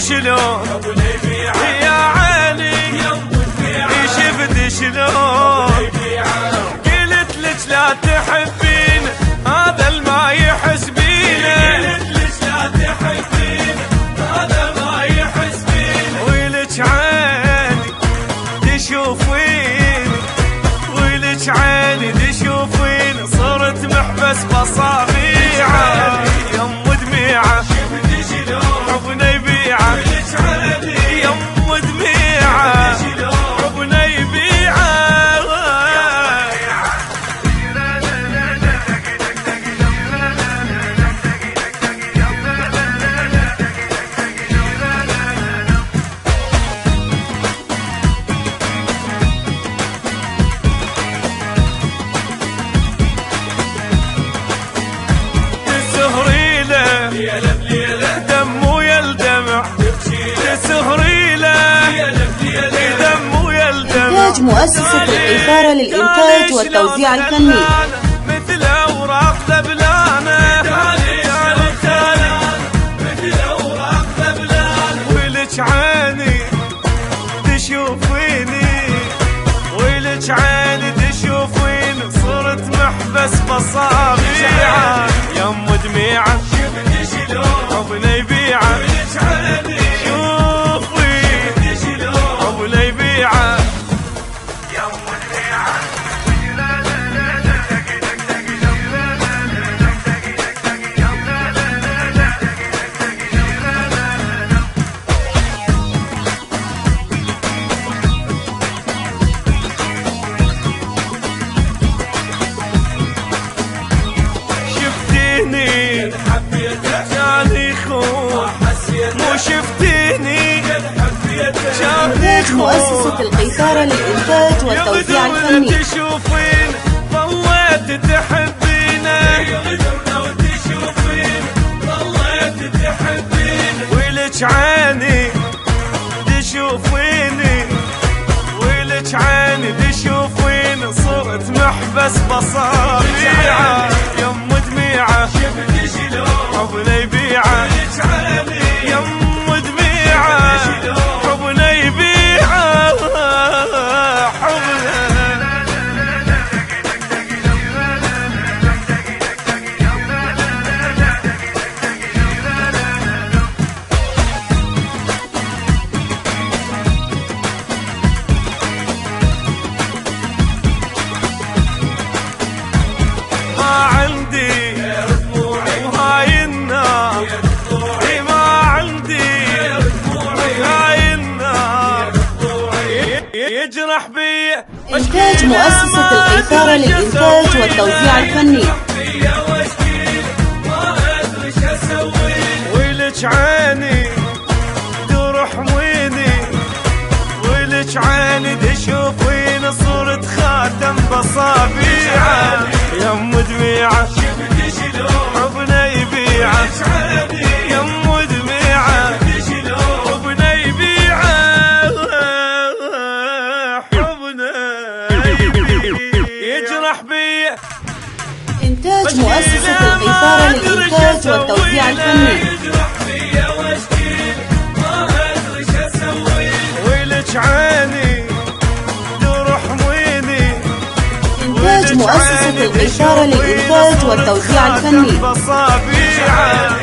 شلون يا علي شفت شلون قلت لك لا تحبين هذا الما يحس بينا قلت لك لا تحبين هذا ما يحس بينا ولك عيني تشوفين ولك عيني تشوفين صرت محبس بصابيعه يم دميعه حبنا يبيعه يم دميعه حبنا يبيعه تسهري له دم ويا الدمع تسهري له دم ويا الدمع إنتاج مؤسسة القيثارة للإنتاج والتوزيع الفني مثل أوراق ذبلانة مثل أوراق ذبلانة ولك عيني تشوفيني ولك عيني تشوفين صرت محبس بصابيعه يم دميعه حبنا يبيعه شوفي حبنا يبيعه يم دميعه شفتيني جاني خوف مو شفتيني جاني إنتاج مؤسسة القيثارة للإنتاج والتوزيع الفني تشوفين ظليت تحبينه ظليت تحبينه ولك عيني تشوفيني ولك عيني تشوفين صرت محبس بصابيعه يم دميعه حبنا يبيعه يم دميعه حبنا يبيعه حبنا ما عندي وهاي النار ما عندي وهاي النار يجرح بي إنتاج مؤسسة القيثارة للإنتاج والتوزيع الفني ولك عيني ترحميني ولك عيني تشوفين صرت خاتم بصابيعه يم دميعه حبنا يبيعه يم دميعه حبنا يبيعه حبنا يجرح بي إنتاج مؤسسة القيثارة للإنتاج والتوزيع الفني ولك عيني ترحميني إنتاج مؤسسة القيثارة للإنتاج والتوزيع الفني بصابيعه